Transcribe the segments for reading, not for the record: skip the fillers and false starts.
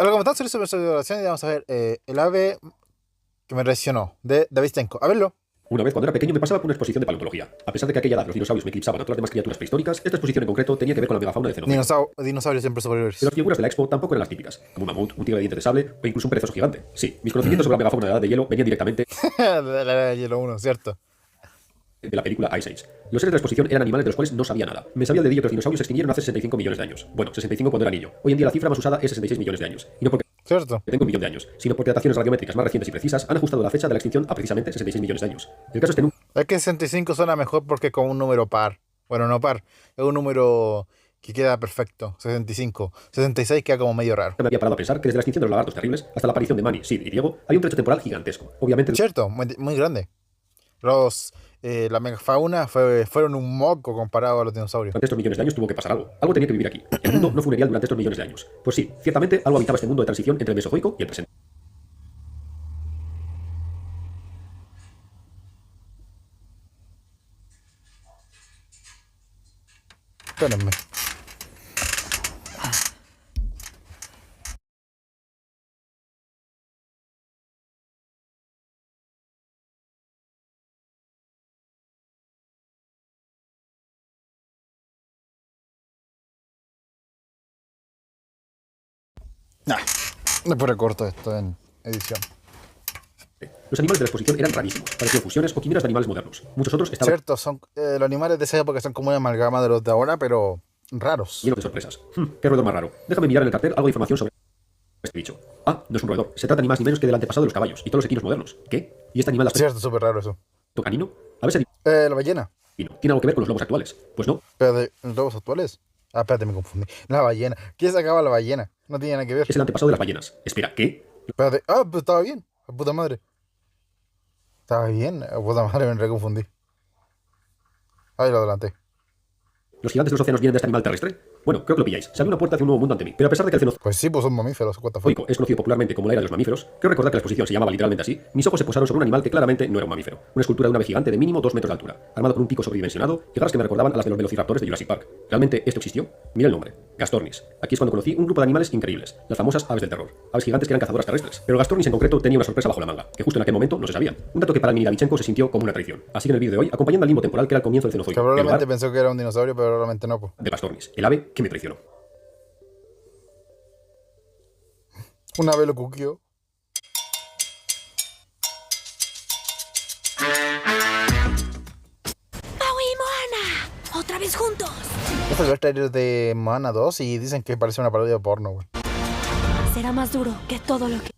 Hola, ¿cómo están? Soy su oración y vamos a ver el ave que me traicionó, de David Stenko. A verlo. Una vez cuando era pequeño me pasaba por una exposición de paleontología. A pesar de que a aquella edad los dinosaurios me eclipsaban a todas las demás criaturas prehistóricas, esta exposición en concreto tenía que ver con la megafauna de Cenozoico. Dinosaurios siempre superiores. Pero las figuras de la expo tampoco eran las típicas, como un mamut, un tigre de dientes de sable o incluso un perezoso gigante. Sí, mis conocimientos sobre la megafauna de la edad de hielo venían directamente De la era de hielo 1, ¿cierto? de la película Ice Age. Los seres de la exposición eran animales de los cuales no sabía nada. Me sabía el dedillo que los dinosaurios se extinguieron hace 65 millones de años. Bueno, 65 cuando era niño. Hoy en día la cifra más usada es 66 millones de años. Y no porque ¿Cierto? tengo un millón de años, sino porque dataciones radiométricas más recientes y precisas han ajustado la fecha de la extinción a precisamente 66 millones de años. El caso es que nunca Es que 65 suena mejor porque es como un número par. Bueno, no par. Es un número que queda perfecto. 65. 66 queda como medio raro. me había parado a pensar que desde la extinción de los lagartos terribles hasta la aparición de Manny, Sid y Diego había un trecho temporal gigantesco. Obviamente ¿Cierto? Muy grande. La megafauna fueron un moco comparado a los dinosaurios. durante estos millones de años tuvo que pasar algo. Algo tenía que vivir aquí. El mundo no fue un erial durante estos millones de años. Pues sí, ciertamente algo habitaba este mundo de transición entre el Mesozoico y el presente. Espérenme. Nah, después recorto esto en edición. Los animales de la exposición eran rarísimos, parecían fusiones o quimeras de animales modernos. Muchos otros estaban Cierto, son los animales de esa época son como una amalgama de los de ahora, pero raros. llenos de sorpresas. Qué roedor más raro. Déjame mirar en el cartel algo de información sobre este bicho. Ah, no es un roedor. Se trata ni más ni menos que del antepasado de los caballos y todos los equinos modernos. ¿Qué? ¿Y este animal Cierto, súper raro eso. aspecto canino? A ver si La ballena. adivino. ¿Tiene algo que ver con los lobos actuales? Pues no. Pero de los lobos actuales. Ah, espérate, me confundí. La ballena. ¿Quién sacaba la ballena? No tiene nada que ver. Es el antepasado de las ballenas. Espera, ¿qué? Espérate. Ah, pues estaba bien. La puta madre. Estaba bien. La puta madre, me reconfundí. Ahí lo adelanté. ¿Los gigantes de los océanos vienen de este animal terrestre? Bueno, creo que lo pilláis. Se abre una puerta hacia un nuevo mundo ante mí. Pero a pesar de que el Cenozoico Pues sí, pues son mamíferos. What the fuck. es conocido popularmente como la era de los mamíferos, creo recordar que la exposición se llamaba literalmente así, mis ojos se posaron sobre un animal que claramente no era un mamífero. Una escultura de un ave gigante de mínimo 2 metros de altura, armado con un pico sobredimensionado y garras que me recordaban a las de los velociraptores de Jurassic Park. ¿Realmente esto existió? Mira el nombre. Gastornis. Aquí es cuando conocí un grupo de animales increíbles, las famosas aves del terror. Aves gigantes que eran cazadoras terrestres. Pero Gastornis en concreto tenía una sorpresa bajo la manga, que justo en aquel momento no se sabía. Un dato que para el mini Davichenko se sintió como una traición. Así que en el vídeo de hoy, acompañando al limbo temporal que era el comienzo del Que Cenozoico, el probablemente hogar pensó que era un dinosaurio, pero probablemente no, pues. de Gastornis, el ave que me traicionó. Un ave lo cuquió. ¡Pau y Moana! ¡Otra vez juntos! Este es el trailer de Moana 2 y dicen que parece una parodia de porno, güey. Será más duro que todo lo que...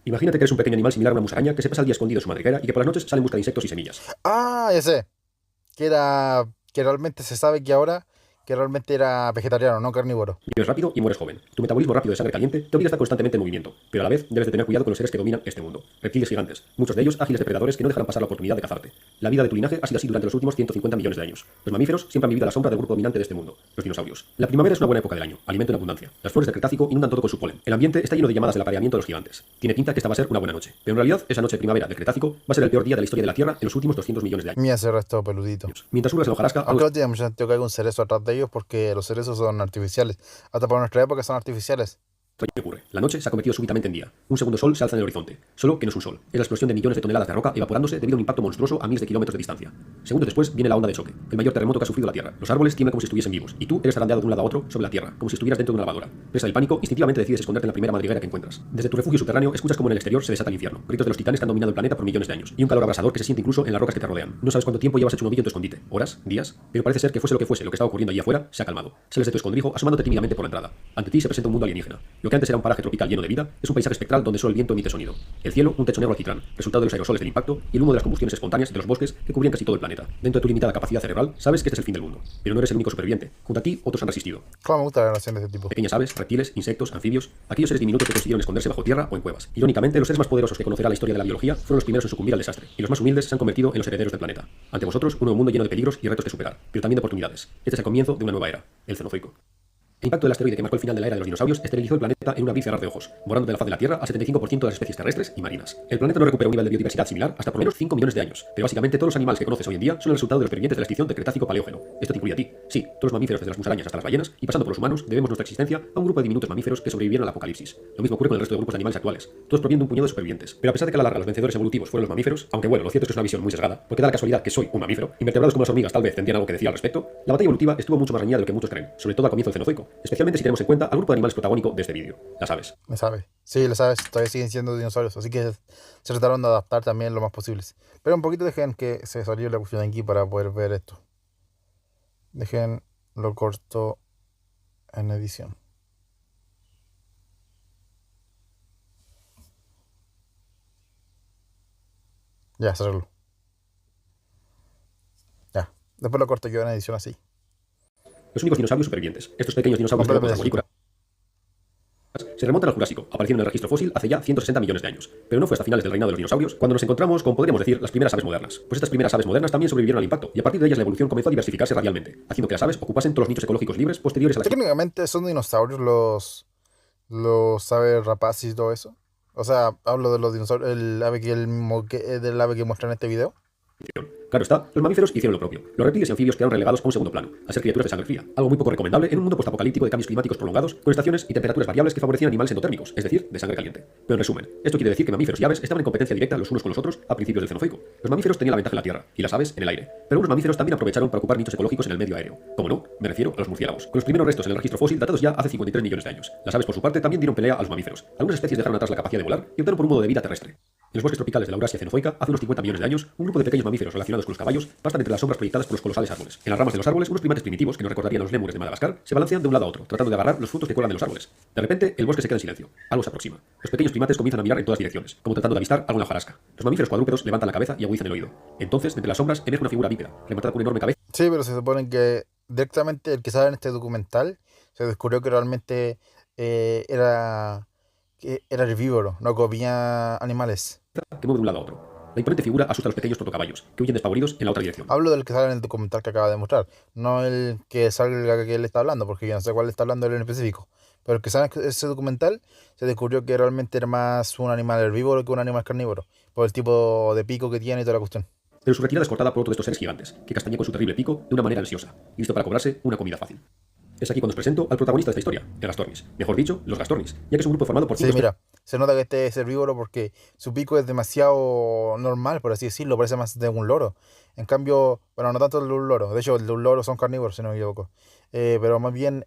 Imagínate que eres un pequeño animal similar a una musaraña que se pasa el día escondido en su madriguera y que por las noches sale en busca de insectos y semillas. Ah, ya sé. Que realmente se sabe que ahora que realmente era vegetariano, no carnívoro. Vives rápido y mueres joven. Tu metabolismo rápido de sangre caliente te obliga a estar constantemente en movimiento, pero a la vez debes de tener cuidado con los seres que dominan este mundo. Reptiles gigantes, muchos de ellos ágiles depredadores que no dejarán pasar la oportunidad de cazarte. La vida de tu linaje ha sido así durante los últimos 150 millones de años. Los mamíferos siempre han vivido a la sombra del grupo dominante de este mundo, los dinosaurios. La primavera es una buena época del año, alimento en abundancia. Las flores del Cretácico inundan todo con su polen. El ambiente está lleno de llamadas del apareamiento de los gigantes. Tiene pinta que esta va a ser una buena noche, pero en realidad esa noche de primavera del Cretácico va a ser el peor día de la historia de la Tierra en los últimos 200 millones de años. Mira ese resto peludito. Mientras subes la hojarasca, Aunque no tiene mucho sentido que haya un cerezo atrás de ellos porque los cerezos son artificiales. Hasta por nuestra época son artificiales. ¿qué ocurre? La noche se ha convertido súbitamente en día. Un segundo sol se alza en el horizonte. Solo que no es un sol. Es la explosión de millones de toneladas de roca evaporándose debido a un impacto monstruoso a miles de kilómetros de distancia. Segundos después viene la onda de choque, el mayor terremoto que ha sufrido la Tierra. Los árboles tiemblan como si estuviesen vivos, y tú eres zarandeado de un lado a otro sobre la Tierra, como si estuvieras dentro de una lavadora. Presa del pánico, instintivamente decides esconderte en la primera madriguera que encuentras. Desde tu refugio subterráneo escuchas como en el exterior se desata el infierno, gritos de los titanes que han dominado el planeta por millones de años, y un calor abrasador que se siente incluso en las rocas que te rodean. No sabes cuánto tiempo llevas hecho un ovillo en tu escondite, horas, días, pero parece ser que fuese, lo que estaba ocurriendo allí afuera se ha calmado. Sales de tu escondrijo asomándote tímidamente por la entrada. Ante ti se presenta un mundo alienígena. Lo que antes era un paraje tropical lleno de vida es un paisaje espectral donde solo el viento emite sonido. El cielo, un techo negro alquitrán, resultado de los aerosoles del impacto y el humo de las combustiones espontáneas de los bosques que cubrían casi todo el planeta. Dentro de tu limitada capacidad cerebral, sabes que este es el fin del mundo, pero no eres el único superviviente. Junto a ti, otros han resistido. Claro, me gusta la relación de este tipo. Pequeñas aves, reptiles, insectos, anfibios, aquellos seres diminutos que consiguieron esconderse bajo tierra o en cuevas. Irónicamente, los seres más poderosos que conocerá la historia de la biología fueron los primeros en sucumbir al desastre, y los más humildes se han convertido en los herederos del planeta. Ante vosotros, un nuevo mundo lleno de peligros y retos que superar, pero también de oportunidades. Este es el comienzo de una nueva era, el Cenozoico. El impacto del asteroide que marcó el final de la era de los dinosaurios esterilizó el planeta en un abrir y cerrar de ojos, borrando de la faz de la Tierra a 75% de las especies terrestres y marinas. El planeta no recupera un nivel de biodiversidad similar hasta por lo menos 5 millones de años, pero básicamente todos los animales que conoces hoy en día son el resultado de los supervivientes de la extinción del Cretácico-Paleógeno. Esto te incluye a ti. Sí, todos los mamíferos desde las musarañas hasta las ballenas, y pasando por los humanos, debemos nuestra existencia a un grupo de diminutos mamíferos que sobrevivieron al apocalipsis. Lo mismo ocurre con el resto de grupos de animales actuales. Todos provienen de un puñado de supervivientes. Pero a pesar de que a la larga los vencedores evolutivos fueron los mamíferos, aunque bueno, lo cierto es que es una visión muy sesgada, porque da la casualidad que soy un mamífero, invertebrados como las hormigas tal vez tendrían algo que decir al respecto, la batalla evolutiva estuvo mucho más reñida de lo que muchos creen, sobre todo al comienzo del Cenozoico, especialmente si tenemos en cuenta al grupo de animales protagónico de este vídeo, las aves. Las aves. Sí, las aves todavía siguen siendo dinosaurios, así que se trataron de adaptar también lo más posible. Pero un poquito dejen que se salió la cuestión aquí para poder ver esto. Dejen lo corto en edición. Ya, se arregló. Ya, después lo corto yo en edición así. Los únicos dinosaurios supervivientes, estos pequeños dinosaurios terópodos arborícolas, se remontan al Jurásico, aparecieron en el registro fósil hace ya 160 millones de años. Pero no fue hasta finales del reinado de los dinosaurios cuando nos encontramos con, podríamos decir, las primeras aves modernas. Pues estas primeras aves modernas también sobrevivieron al impacto, y a partir de ellas la evolución comenzó a diversificarse radialmente, haciendo que las aves ocupasen todos los nichos ecológicos libres posteriores a la Técnicamente son dinosaurios los aves rapaces y todo eso. O sea, hablo de los dinosaurios, el ave del ave que muestra en este video. Claro está, los mamíferos hicieron lo propio. Los reptiles y anfibios quedaron relegados a un segundo plano, a ser criaturas de sangre fría, algo muy poco recomendable en un mundo postapocalíptico de cambios climáticos prolongados, con estaciones y temperaturas variables que favorecían animales endotérmicos, es decir, de sangre caliente. Pero en resumen, esto quiere decir que mamíferos y aves estaban en competencia directa los unos con los otros a principios del Cenozoico. Los mamíferos tenían la ventaja en la tierra y las aves en el aire, pero algunos mamíferos también aprovecharon para ocupar nichos ecológicos en el medio aéreo. Como no, me refiero a los murciélagos, con los primeros restos en el registro fósil datados ya hace 53 millones de años. Las aves por su parte también dieron pelea a los mamíferos. Algunas especies dejaron atrás la capacidad de volar y optaron por un modo de vida terrestre. En los bosques tropicales de la Eurasia cenozoica, hace unos 50 millones de años, un grupo de pequeños mamíferos relacionados con los caballos pastan entre las sombras proyectadas por los colosales árboles. En las ramas de los árboles, unos primates primitivos, que nos recordarían a los lémures de Madagascar, se balancean de un lado a otro, tratando de agarrar los frutos que cuelgan de los árboles. De repente, el bosque se queda en silencio. Algo se aproxima. Los pequeños primates comienzan a mirar en todas direcciones, como tratando de avistar alguna hojarasca. Los mamíferos cuadrúpedos levantan la cabeza y agudizan el oído. Entonces, entre las sombras, emerge una figura bípeda, rematada con una enorme cabeza. Sí, pero se supone que directamente el que sale en este documental se descubrió que realmente era herbívoro, no comía animales. Que mueve de un lado a otro. La imponente figura asusta a los pequeños protocaballos, que huyen despavoridos en la otra dirección. Hablo del que sale en el documental que acaba de mostrar, no el que salga que él está hablando, porque yo no sé cuál está hablando él en específico. Pero el que sale en ese documental se descubrió que realmente era más un animal herbívoro que un animal carnívoro, por el tipo de pico que tiene y toda la cuestión. Pero su retirada es cortada por otro de estos seres gigantes, que castañea con su terrible pico de una manera ansiosa, y listo para cobrarse una comida fácil. Es aquí cuando os presento al protagonista de esta historia, el Gastornis. Mejor dicho, los Gastornis, ya que es un grupo formado por 5 Sí, mira, se nota que este es herbívoro porque su pico es demasiado normal, por así decirlo, parece más de un loro. En cambio, bueno, no tanto el de un loro, de hecho el de un loro son carnívoros, si no me equivoco. Pero más bien,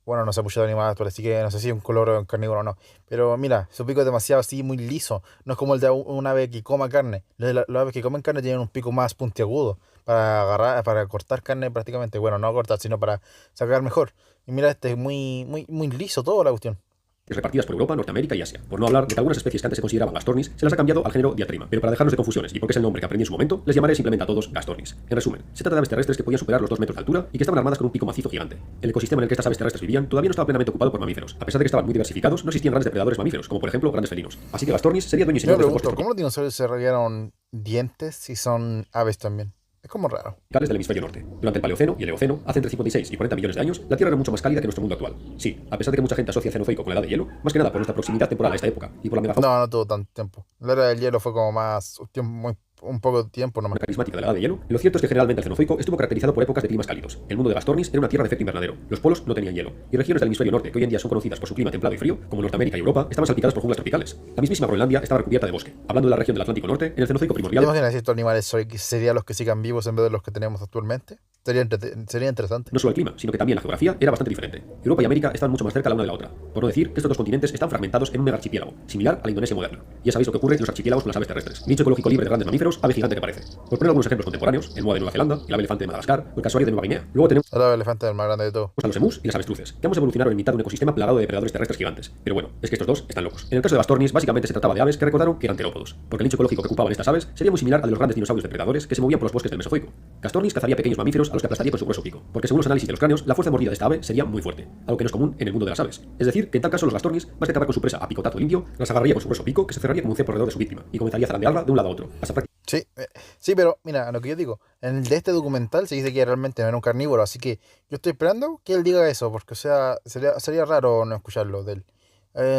bueno, no sé mucho de animales, pero sí que no sé si es un loro carnívoro o no. Pero mira, su pico es demasiado así, muy liso. No es como el de un ave que coma carne. Las aves que comen carne tienen un pico más puntiagudo para agarrar, para cortar carne prácticamente. Bueno, no cortar, sino para sacar mejor. Y mira, este es muy liso todo la cuestión. Repartidas por Europa, Norteamérica y Asia. Por no hablar de que algunas especies que antes se consideraban Gastornis se las ha cambiado al género Diatrima. Pero para dejarnos de confusiones y porque es el nombre que aprendí en su momento, les llamaré simplemente a todos Gastornis. En resumen, se trata de aves terrestres que podían superar los 2 metros de altura y que estaban armadas con un pico macizo gigante. El ecosistema en el que estas aves terrestres vivían todavía no estaba plenamente ocupado por mamíferos. A pesar de que estaban muy diversificados, no existían grandes depredadores mamíferos, como por ejemplo grandes felinos. Así que Gastornis sería dueño y Yo me señor de los pregunto, bosques ¿cómo los dinosaurios desarrollaron dientes si son aves también? Es como raro. tropicales del hemisferio norte. Durante el Paleoceno y el Eoceno, hace entre 56 y 40 millones de años, la Tierra era mucho más cálida que nuestro mundo actual. Sí, a pesar de que mucha gente asocia el Cenozoico con la edad de hielo, más que nada por nuestra proximidad temporal a esta época y por la megafauna No tuvo tanto tiempo. La era del hielo fue como más un poco de tiempo nomás. carismática de la edad de hielo, lo cierto es que generalmente el Cenozoico estuvo caracterizado por épocas de climas cálidos. El mundo de Gastornis era una tierra de efecto invernadero. Los polos no tenían hielo. Y regiones del hemisferio norte, que hoy en día son conocidas por su clima templado y frío, como Norteamérica y Europa, estaban salpicadas por junglas tropicales. La mismísima Groenlandia estaba recubierta de bosque. Hablando de la región del Atlántico Norte, en el Cenozoico ¿Te primordial, imaginas si estos animales serían los que sigan vivos en vez de los que tenemos actualmente? Sería interesante. no solo el clima, sino que también la geografía era bastante diferente. Europa y América estaban mucho más cerca la una de la otra. Por no decir que estos dos continentes están fragmentados en un mega archipiélago, similar a la Indonesia moderna. Ya sabéis lo que ocurre en los archipiélagos con las aves terrestres. Nicho ecológico libre de grandes mamíferos, ave gigante que parece. Por poner algunos ejemplos contemporáneos, el moa de Nueva Zelanda, el ave elefante de Madagascar o el casuario de Nueva Guinea. Luego tenemos Ahora el elefante es el más grande de todo. a los emus y las avestruces, que ambos evolucionaron en mitad de un ecosistema plagado de depredadores terrestres gigantes. Pero bueno, es que estos dos están locos. En el caso de Gastornis, básicamente se trataba de aves que recordaron que eran terópodos, porque el nicho ecológico que ocupaban estas aves sería muy similar al de los grandes dinosaurios depredadores que se movían por los bosques del Mesozoico. Gastornis cazaría pequeños mamíferos a los que aplastaría con su grueso pico, porque según los análisis de los cráneos, la fuerza de mordida de esta ave sería muy fuerte, algo que no es común en el mundo de las aves. Es decir, que en tal caso los Gastornis, más que acabar con su presa a picotazo limpio, las agarraría con su grueso pico que se cerraría como un cepo alrededor de su víctima y comenzaría a zarandearla de un lado a otro, hasta Sí, sí, pero mira, lo que yo digo, en el de este documental se dice que realmente no era un carnívoro, así que yo estoy esperando que él diga eso, porque o sea, sería raro no escucharlo de él.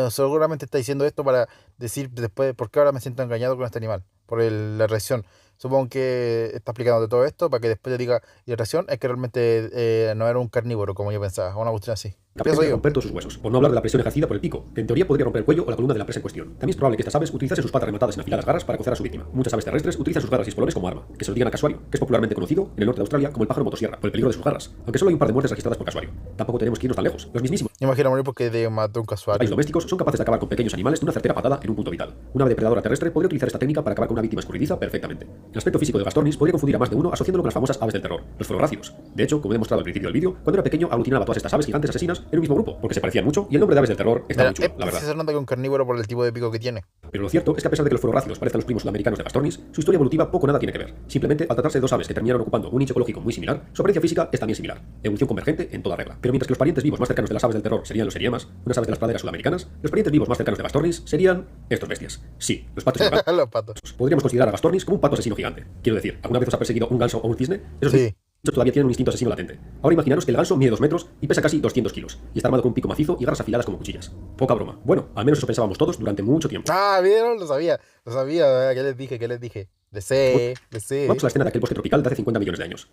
Seguramente está diciendo esto para decir después por qué ahora me siento engañado con este animal, por la reacción. Supongo que está explicando todo esto para que después le diga, y la reacción es que realmente no era un carnívoro como yo pensaba, una cuestión así. Capaz Pienso de yo. romper todos sus huesos, por no hablar de la presión ejercida por el pico, que en teoría podría romper el cuello o la columna de la presa en cuestión. También es probable que estas aves utilizasen sus patas rematadas en afiladas garras para cocer a su víctima. Muchas aves terrestres utilizan sus garras y espolones como arma, que se lo digan a casuario, que es popularmente conocido en el norte de Australia como el pájaro motosierra, por el peligro de sus garras, aunque solo hay un par de muertes registradas por casuario. Tampoco tenemos que irnos tan lejos. Los mismísimos Me imagino morir porque de mató un países casuario. domésticos son capaces de acabar con pequeños animales de una certera patada en un punto vital. Una ave depredadora terrestre podría utilizar esta técnica para acabar con una víctima escurridiza perfectamente. El aspecto físico de Gastornis podría confundir a más de uno asociándolo con las famosas aves del terror, los fluoráceos. De hecho, como he demostrado al principio del vídeo, cuando era pequeño aglutinaba a todas estas aves gigantes asesinas en un mismo grupo, porque se parecían mucho y el nombre de aves del terror está Mira, muy chulo, la verdad. se nota que un carnívoro por el tipo de pico que tiene. Pero lo cierto es que a pesar de que los fluoráceos parezcan los primos sudamericanos de Gastornis, su historia evolutiva poco o nada tiene que ver. Simplemente, al tratarse de dos aves que terminaron ocupando un nicho ecológico muy similar, su apariencia física es también similar. Evolución convergente en toda regla. Pero mientras que los parientes vivos más cercanos de las aves del terror serían los seriemas, unas aves de las praderas sudamericanas, los parientes vivos más cercanos de Gastornis serían estos bestias. Sí, los patos gigantes. Los patos. Podríamos considerar a Gastornis como un pato asesino gigante. Quiero decir, ¿alguna vez os ha perseguido un ganso o un cisne? Esos Sí. bichos todavía tienen un instinto asesino latente. Ahora imaginaros que el ganso mide 2 metros y pesa casi 200 kilos, y está armado con un pico macizo y garras afiladas como cuchillas. Poca broma. Bueno, al menos eso pensábamos todos durante mucho tiempo. Ah, ¿vieron? Lo sabía. ¿Qué les dije? ¿Qué les dije? Le sé. Vamos a la escena de aquel bosque tropical de hace 50 millones de años.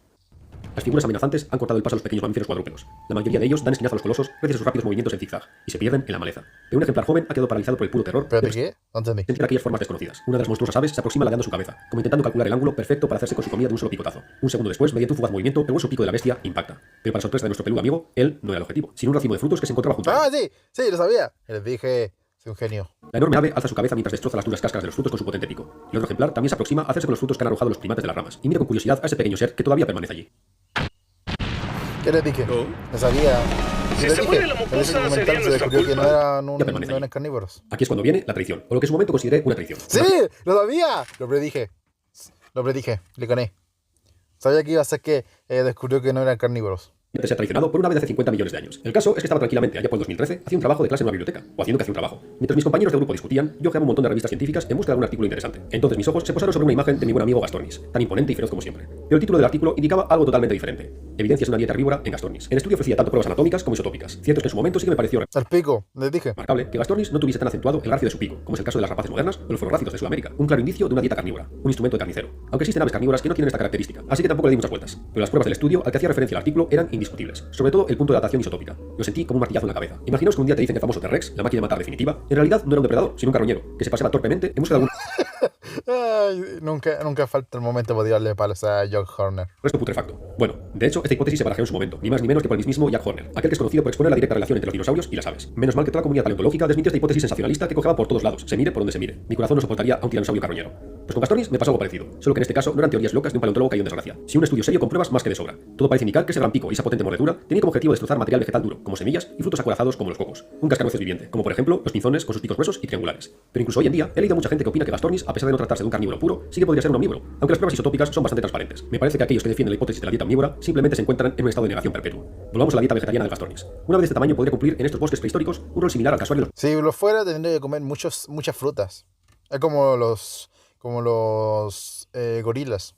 Las figuras amenazantes han cortado el paso a los pequeños mamíferos cuadrúpedos. La mayoría de ellos dan esquinazo a los colosos gracias a sus rápidos movimientos en zigzag y se pierden en la maleza. Pero un ejemplar joven ha quedado paralizado por el puro terror Espérate, ¿qué? No entendí. sentir aquellas formas desconocidas. Una de las monstruosas aves se aproxima ladeando su cabeza, como intentando calcular el ángulo perfecto para hacerse con su comida de un solo picotazo. Un segundo después, mediante un fugaz movimiento, el hueso pico de la bestia impacta. Pero para sorpresa de nuestro peludo amigo, él no era el objetivo, sino un racimo de frutos que se encontraba junto a él. Ah, sí, lo sabía. Les dije, soy un genio. La enorme ave alza su cabeza mientras destroza las duras cáscaras de los frutos con su potente pico. El otro ejemplar también se aproxima a hacerse con los frutos que han arrojado los primates de las ramas, y mira con curiosidad a ese pequeño ser que todavía permanece allí. ¿Qué les dije? Oh. Lo sabía. Si ¿Qué les se dije? muere la En ese mocosa, documental sería se nuestra descubrió que culpa. no eran, Ya permanece no allí. eran carnívoros. Aquí es cuando viene la traición, o lo que en su momento consideré una traición. ¡Sí! ¡Lo sabía! Lo predije. Le gané. Sabía que iba a ser que descubrió que no eran carnívoros. De ser traicionado por una ave de hace 50 millones de años. El caso es que estaba tranquilamente, allá por el 2013, haciendo un trabajo de clase en una biblioteca, o haciendo que hacía un trabajo. Mientras mis compañeros de grupo discutían, yo ojeaba un montón de revistas científicas en busca de algún artículo interesante. Entonces mis ojos se posaron sobre una imagen de mi buen amigo Gastornis, tan imponente y feroz como siempre. Pero el título del artículo indicaba algo totalmente diferente. Evidencias de una dieta herbívora en Gastornis. El estudio ofrecía tanto pruebas anatómicas como isotópicas. Cierto es que en su momento sí que me pareció El pico, les dije. remarcable que Gastornis no tuviese tan acentuado el garfio de su pico, como es el caso de las rapaces modernas o los fluoráceos de Sudamérica. Un claro indicio de una dieta carnívora, un instrumento de carnicero. Aunque existen aves carnívoras que no tienen esta característica, así que tampoco le di muchas vueltas. Pero las pruebas del estudio al que hacía referencia el artículo eran indiscutibles, sobre todo el punto de datación isotópica. Lo sentí como un martillazo en la cabeza. Imaginaos que un día te dicen que el famoso T-Rex, la máquina de matar definitiva, en realidad no era un depredador, sino un carroñero, que se paseaba torpemente en busca de algún Ay, nunca falta el momento de tirarle palos a John Horner. resto putrefacto. Bueno, de hecho, esta hipótesis se barajó en su momento, ni más ni menos que por el mismísimo Jack Horner, aquel que es conocido por exponer la directa relación entre los dinosaurios y las aves. Menos mal que toda la comunidad paleontológica desmintió esta hipótesis sensacionalista que cojeaba por todos lados, se mire por donde se mire. Mi corazón no soportaría a un tiranosaurio carroñero. Pues con Gastornis me pasó algo parecido, solo que en este caso no eran teorías locas de un paleontólogo caído en desgracia, sino un estudio serio con pruebas más que de sobra. Todo parece indicar que ese gran pico y esa potente mordedura tenía como objetivo destrozar material vegetal duro, como semillas y frutos acorazados como los cocos. Un cascanueces viviente, como por ejemplo los pinzones con sus picos gruesos y triangulares. Pero incluso hoy en día he leído a mucha gente que opina que Gastornis, a pesar de no tratarse de un carnívoro puro, sí que podría ser un omnívoro, aunque las pruebas isotópicas son bastante transparentes. Me parece que aquellos que defienden la hipótesis de la dieta omnívora simplemente se encuentran en un estado de negación perpetuo. Volvamos a la dieta vegetariana de Gastornis. Una ave de este tamaño podría cumplir en estos bosques prehistóricos un rol similar al casuario de los Si lo fuera, tendría que comer muchas frutas. Es como los gorilas.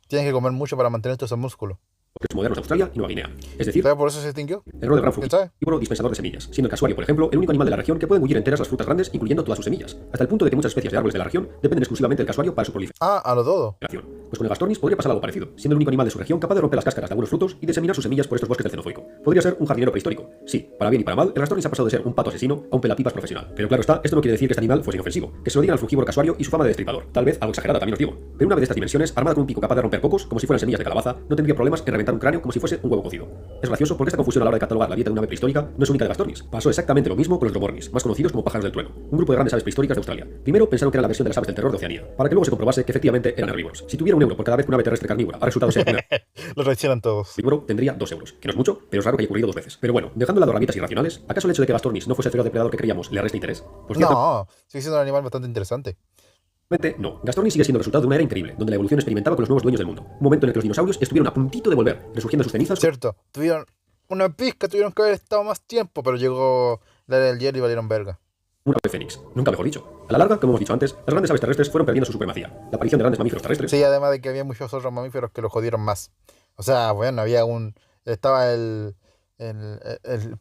Tienen que comer mucho para mantener todo ese músculo. bosques modernos de Australia y Nueva Guinea. Es decir, ¿Sabes por eso se extinguió? el rol del gran ¿Quién sabe? frugívoro dispensador de semillas, siendo el casuario, por ejemplo, el único animal de la región que puede engullir enteras las frutas grandes, incluyendo todas sus semillas, hasta el punto de que muchas especies de árboles de la región dependen exclusivamente del casuario para su proliferación. Ah, a lo todo. Pues con el Gastornis podría pasar algo parecido, siendo el único animal de su región capaz de romper las cáscaras de algunos frutos y diseminar sus semillas por estos bosques del Cenozoico. Podría ser un jardinero prehistórico. Sí, para bien y para mal, el Gastornis ha pasado de ser un pato asesino a un pelapipas profesional. Pero claro está, esto no quiere decir que este animal fuese inofensivo, que se lo digan al frugívoro casuario y su fama de destripador. Tal vez algo exagerada, también os digo. Pero una vez de estas dimensiones, armada con un pico capaz de romper cocos, como si fueran semillas de calabaza, no tendría problemas en reventar un cráneo como si fuese un huevo cocido. Es gracioso porque esta confusión a la hora de catalogar la dieta de una ave prehistórica no es única de Gastornis. Pasó exactamente lo mismo con los dromornis, más conocidos como pájaros del trueno, un grupo de grandes aves prehistóricas de Australia. Primero pensaron que era la versión de las aves del terror de Oceanía, para que luego se comprobase que efectivamente eran herbívoros. Si tuviera un euro por cada vez que una ave terrestre carnívora ha resultado ser un Lo traicionan todos. herbívoro, tendría 2 euros, que no es mucho, pero es raro que haya ocurrido 2 veces. Pero bueno, dejando de lado rabitas irracionales, ¿acaso el hecho de que Gastornis no fuese el feroz depredador que creíamos le resta interés? Pues No, sigue siendo un animal bastante interesante. ciertamente no. Gastornis sigue siendo el resultado de una era increíble, donde la evolución experimentaba con los nuevos dueños del mundo. Un momento en el que los dinosaurios estuvieron a puntito de volver, resurgiendo sus cenizas. Cierto, tuvieron una pizca, tuvieron que haber estado más tiempo, pero llegó la era del hielo y valieron verga. Un ave fénix, nunca mejor dicho. A la larga, como hemos dicho antes, las grandes aves terrestres fueron perdiendo su supremacía. La aparición de grandes mamíferos terrestres Sí, además de que había muchos otros mamíferos que lo jodieron más. O sea, bueno, había estaba el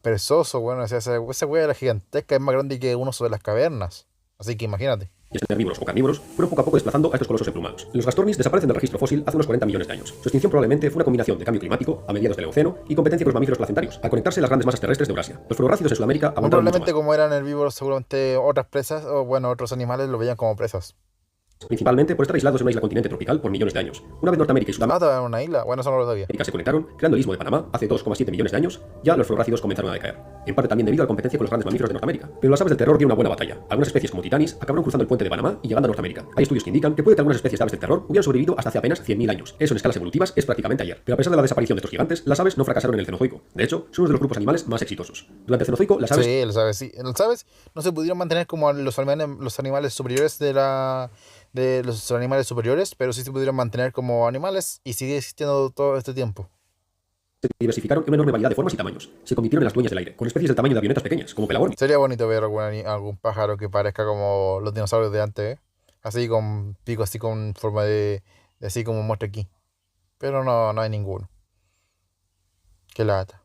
perezoso, bueno, o sea, esa wea era gigantesca, es más grande que uno sobre las cavernas. Así que imagínate. y herbívoros o carnívoros fueron poco a poco desplazando a estos colosos emplumados. Los gastornis desaparecen del registro fósil hace unos 40 millones de años. Su extinción probablemente fue una combinación de cambio climático a mediados del Eoceno y competencia con los mamíferos placentarios, al conectarse las grandes masas terrestres de Eurasia. Los fluorácidos en Sudamérica Muy aguantaron mucho probablemente más. como eran herbívoros, seguramente otras presas, o bueno, otros animales lo veían como presas. Principalmente por estar aislados en una isla continente tropical por millones de años. Una vez Norteamérica y Sudamérica Todavía en una isla, bueno, eso no lo sabía. se conectaron, creando el Istmo de Panamá hace 2,7 millones de años, ya los fluorácidos comenzaron a decaer. En parte también debido a la competencia con los grandes mamíferos de Norteamérica. Pero las aves del terror dieron una buena batalla. Algunas especies como titanis acabaron cruzando el puente de Panamá y llegando a Norteamérica. Hay estudios que indican que puede que algunas especies de aves del terror hubieran sobrevivido hasta hace apenas 100.000 años. Eso en escalas evolutivas es prácticamente ayer. Pero a pesar de la desaparición de estos gigantes, las aves no fracasaron en el Cenozoico. De hecho, son uno de los grupos animales más exitosos. Durante el Cenozoico, las aves Sí, sí. Los aves no se pudieron mantener como los animales superiores de los animales superiores, pero sí se pudieron mantener como animales y sigue existiendo todo este tiempo. se diversificaron en una enorme variedad de formas y tamaños. Se convirtieron en las dueñas del aire, con especies del tamaño de avionetas pequeñas, como Pelagornis. Sería bonito ver algún pájaro que parezca como los dinosaurios de antes, ¿eh? Así con pico, así con forma así como muestra aquí. Pero no hay ninguno. Qué lata.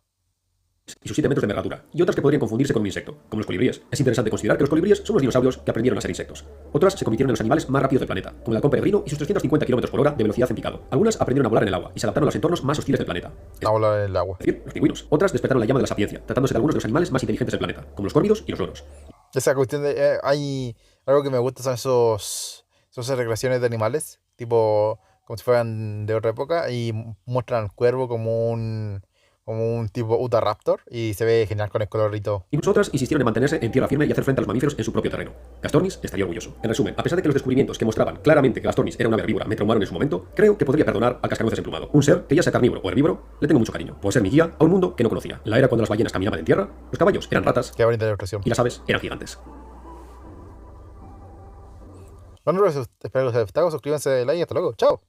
Y sus 7 metros de envergadura, y otras que podrían confundirse con un insecto, como los colibríes. Es interesante considerar que los colibríes son los dinosaurios que aprendieron a ser insectos. Otras se convirtieron en los animales más rápidos del planeta, como el halcón peregrino y sus 350 km por hora de velocidad en picado. Algunas aprendieron a volar en el agua y se adaptaron a los entornos más hostiles del planeta. A volar en el agua. Es decir, los pingüinos. Otras despertaron la llama de la sapiencia, tratándose de algunos de los animales más inteligentes del planeta, como los córvidos y los loros. Esa cuestión hay algo que me gusta son esas recreaciones de animales, tipo como si fueran de otra época, y muestran al cuervo como un tipo Utahraptor, y se ve genial con el color y todo. Incluso otras insistieron en mantenerse en tierra firme y hacer frente a los mamíferos en su propio terreno. Gastornis estaría orgulloso. En resumen, a pesar de que los descubrimientos que mostraban claramente que Gastornis era una herbívora me traumaron en su momento, creo que podría perdonar al cascanueces emplumado. Un ser que ya sea carnívoro o herbívoro, le tengo mucho cariño, por ser mi guía a un mundo que no conocía. En la era cuando las ballenas caminaban en tierra, los caballos eran ratas Qué bonita ilustración. y las aves eran gigantes. Bueno, espero que les haya gustado, suscríbanse, like y hasta luego. Chao.